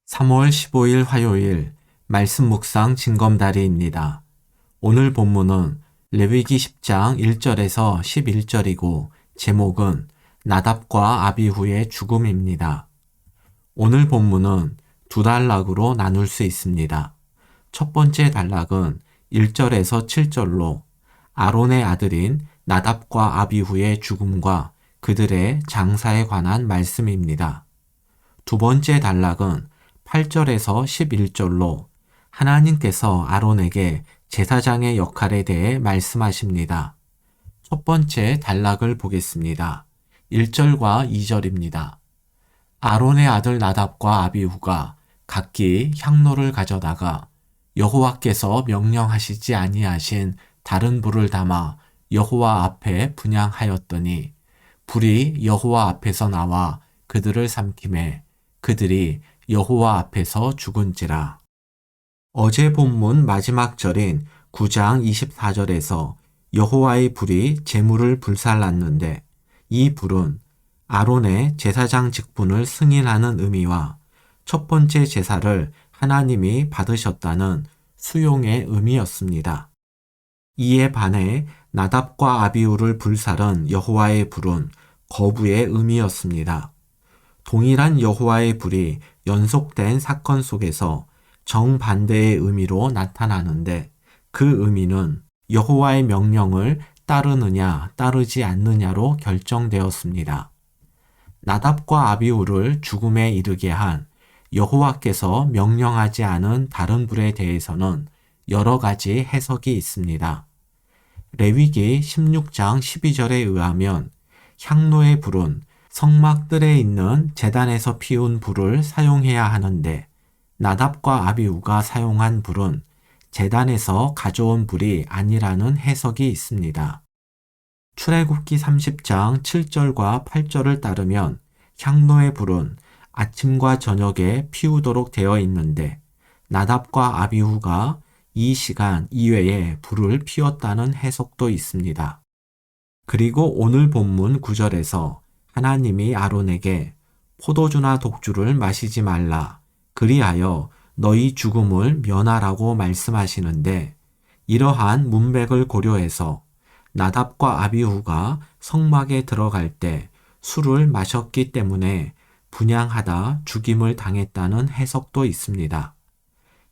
3월 15일 화요일 말씀 묵상 징검다리입니다. 오늘 본문은 레위기 10장 1절에서 11절이고 제목은 나답과 아비후의 죽음입니다. 오늘 본문은 두 단락으로 나눌 수 있습니다. 첫 번째 단락은 1절에서 7절로 아론의 아들인 나답과 아비후의 죽음과 그들의 장사에 관한 말씀입니다. 두 번째 단락은 8절에서 11절로 하나님께서 아론에게 제사장의 역할에 대해 말씀하십니다. 첫 번째 단락을 보겠습니다. 1절과 2절입니다. 아론의 아들 나답과 아비후가 각기 향로를 가져다가 여호와께서 명령하시지 아니하신 다른 불을 담아 여호와 앞에 분향하였더니 불이 여호와 앞에서 나와 그들을 삼키매 그들이 여호와 앞에서 죽은지라. 어제 본문 마지막 절인 9장 24절에서 여호와의 불이 제물을 불살랐는데 이 불은 아론의 제사장 직분을 승인하는 의미와 첫 번째 제사를 하나님이 받으셨다는 수용의 의미였습니다. 이에 반해 나답과 아비후를 불살은 여호와의 불은 거부의 의미였습니다. 동일한 여호와의 불이 연속된 사건 속에서 정반대의 의미로 나타나는데 그 의미는 여호와의 명령을 따르느냐 따르지 않느냐로 결정되었습니다. 나답과 아비후를 죽음에 이르게 한 여호와께서 명령하지 않은 다른 불에 대해서는 여러 가지 해석이 있습니다. 레위기 16장 12절에 의하면 향로의 불은 성막들에 있는 제단에서 피운 불을 사용해야 하는데 나답과 아비후가 사용한 불은 제단에서 가져온 불이 아니라는 해석이 있습니다. 출애굽기 30장 7절과 8절을 따르면 향로의 불은 아침과 저녁에 피우도록 되어 있는데 나답과 아비후가 이 시간 이외에 불을 피웠다는 해석도 있습니다. 그리고 오늘 본문 9절에서 하나님이 아론에게 포도주나 독주를 마시지 말라. 그리하여 너희 죽음을 면하라고 말씀하시는데 이러한 문맥을 고려해서 나답과 아비후가 성막에 들어갈 때 술을 마셨기 때문에 분향하다 죽임을 당했다는 해석도 있습니다.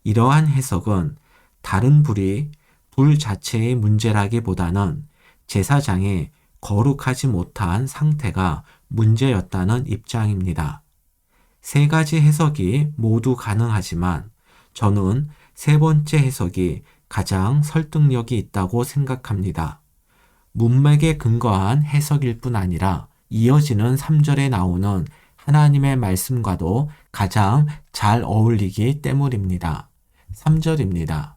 이러한 해석은 다른 불이 불 자체의 문제라기보다는 제사장의 거룩하지 못한 상태가 문제였다는 입장입니다. 세 가지 해석이 모두 가능하지만 저는 세 번째 해석이 가장 설득력이 있다고 생각합니다. 문맥에 근거한 해석일 뿐 아니라 이어지는 3절에 나오는 하나님의 말씀과도 가장 잘 어울리기 때문입니다. 3절입니다.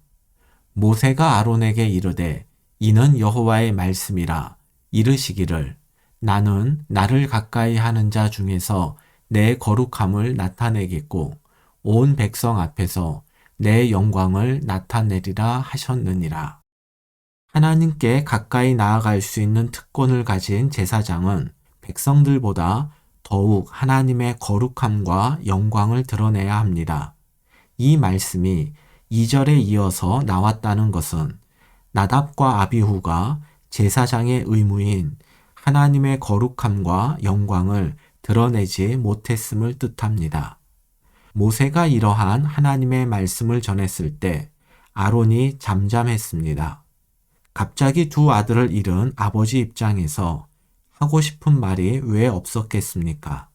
모세가 아론에게 이르되 이는 여호와의 말씀이라 이르시기를 나는 나를 가까이 하는 자 중에서 내 거룩함을 나타내겠고 온 백성 앞에서 내 영광을 나타내리라 하셨느니라. 하나님께 가까이 나아갈 수 있는 특권을 가진 제사장은 백성들보다 더욱 하나님의 거룩함과 영광을 드러내야 합니다. 이 말씀이 2절에 이어서 나왔다는 것은 나답과 아비후가 제사장의 의무인 하나님의 거룩함과 영광을 드러내지 못했음을 뜻합니다. 모세가 이러한 하나님의 말씀을 전했을 때 아론이 잠잠했습니다. 갑자기 두 아들을 잃은 아버지 입장에서 하고 싶은 말이 왜 없었겠습니까?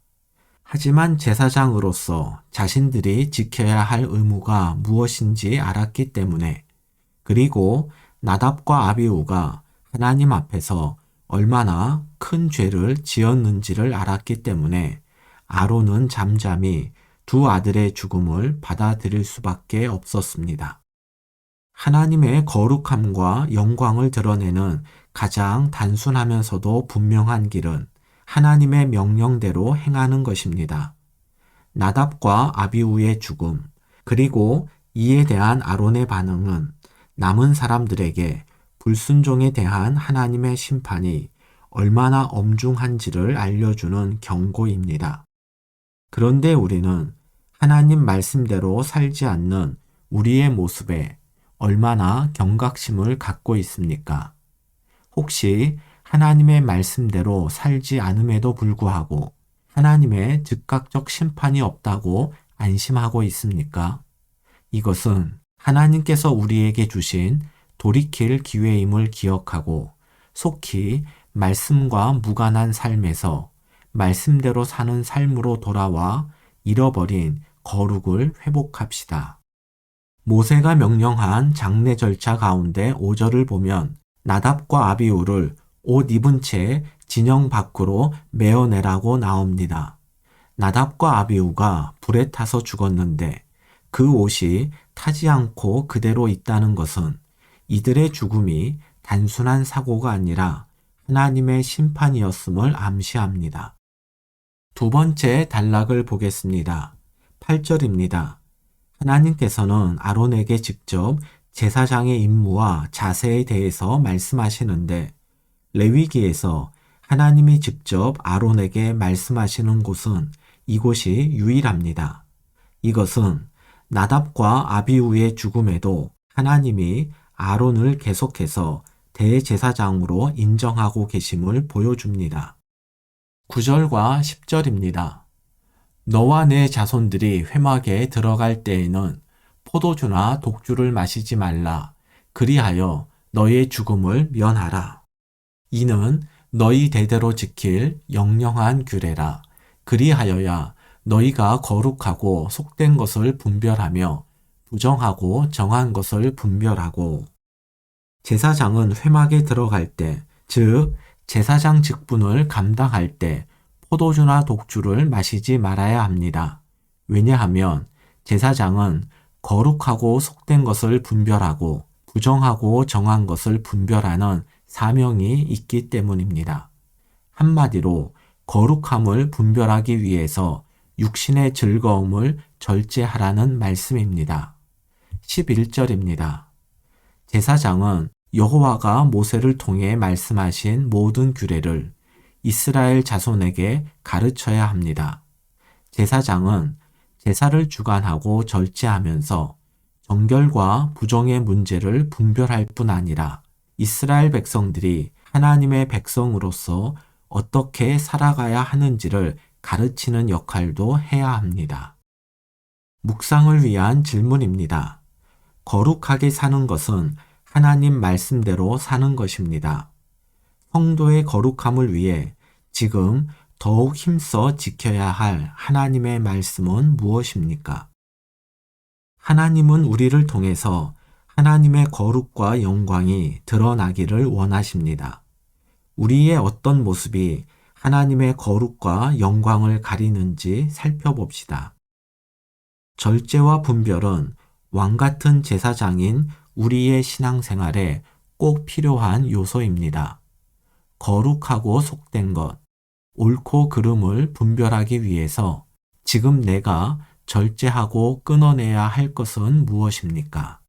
하지만 제사장으로서 자신들이 지켜야 할 의무가 무엇인지 알았기 때문에 그리고 나답과 아비후가 하나님 앞에서 얼마나 큰 죄를 지었는지를 알았기 때문에 아론은 잠잠히 두 아들의 죽음을 받아들일 수밖에 없었습니다. 하나님의 거룩함과 영광을 드러내는 가장 단순하면서도 분명한 길은 하나님의 명령대로 행하는 것입니다. 나답과 아비후의 죽음, 그리고 이에 대한 아론의 반응은 남은 사람들에게 불순종에 대한 하나님의 심판이 얼마나 엄중한지를 알려주는 경고입니다. 그런데 우리는 하나님 말씀대로 살지 않는 우리의 모습에 얼마나 경각심을 갖고 있습니까? 혹시 하나님의 말씀대로 살지 않음에도 불구하고 하나님의 즉각적 심판이 없다고 안심하고 있습니까? 이것은 하나님께서 우리에게 주신 돌이킬 기회임을 기억하고 속히 말씀과 무관한 삶에서 말씀대로 사는 삶으로 돌아와 잃어버린 거룩을 회복합시다. 모세가 명령한 장례 절차 가운데 5절을 보면 나답과 아비후를 옷 입은 채 진영 밖으로 메어내라고 나옵니다. 나답과 아비후가 불에 타서 죽었는데 그 옷이 타지 않고 그대로 있다는 것은 이들의 죽음이 단순한 사고가 아니라 하나님의 심판이었음을 암시합니다. 두 번째 단락을 보겠습니다. 8절입니다. 하나님께서는 아론에게 직접 제사장의 임무와 자세에 대해서 말씀하시는데 레위기에서 하나님이 직접 아론에게 말씀하시는 곳은 이곳이 유일합니다. 이것은 나답과 아비후의 죽음에도 하나님이 아론을 계속해서 대제사장으로 인정하고 계심을 보여줍니다. 9절과 10절입니다. 너와 내 자손들이 회막에 들어갈 때에는 포도주나 독주를 마시지 말라. 그리하여 너의 죽음을 면하라. 이는 너희 대대로 지킬 영영한 규례라. 그리하여야 너희가 거룩하고 속된 것을 분별하며 부정하고 정한 것을 분별하고 제사장은 회막에 들어갈 때, 즉 제사장 직분을 감당할 때 포도주나 독주를 마시지 말아야 합니다. 왜냐하면 제사장은 거룩하고 속된 것을 분별하고 부정하고 정한 것을 분별하는 사명이 있기 때문입니다. 한마디로 거룩함을 분별하기 위해서 육신의 즐거움을 절제하라는 말씀입니다. 11절입니다. 제사장은 여호와가 모세를 통해 말씀하신 모든 규례를 이스라엘 자손에게 가르쳐야 합니다. 제사장은 제사를 주관하고 절제하면서 정결과 부정의 문제를 분별할 뿐 아니라 이스라엘 백성들이 하나님의 백성으로서 어떻게 살아가야 하는지를 가르치는 역할도 해야 합니다. 묵상을 위한 질문입니다. 거룩하게 사는 것은 하나님 말씀대로 사는 것입니다. 성도의 거룩함을 위해 지금 더욱 힘써 지켜야 할 하나님의 말씀은 무엇입니까? 하나님은 우리를 통해서 하나님의 거룩과 영광이 드러나기를 원하십니다. 우리의 어떤 모습이 하나님의 거룩과 영광을 가리는지 살펴봅시다. 절제와 분별은 왕같은 제사장인 우리의 신앙생활에 꼭 필요한 요소입니다. 거룩하고 속된 것, 옳고 그름을 분별하기 위해서 지금 내가 절제하고 끊어내야 할 것은 무엇입니까?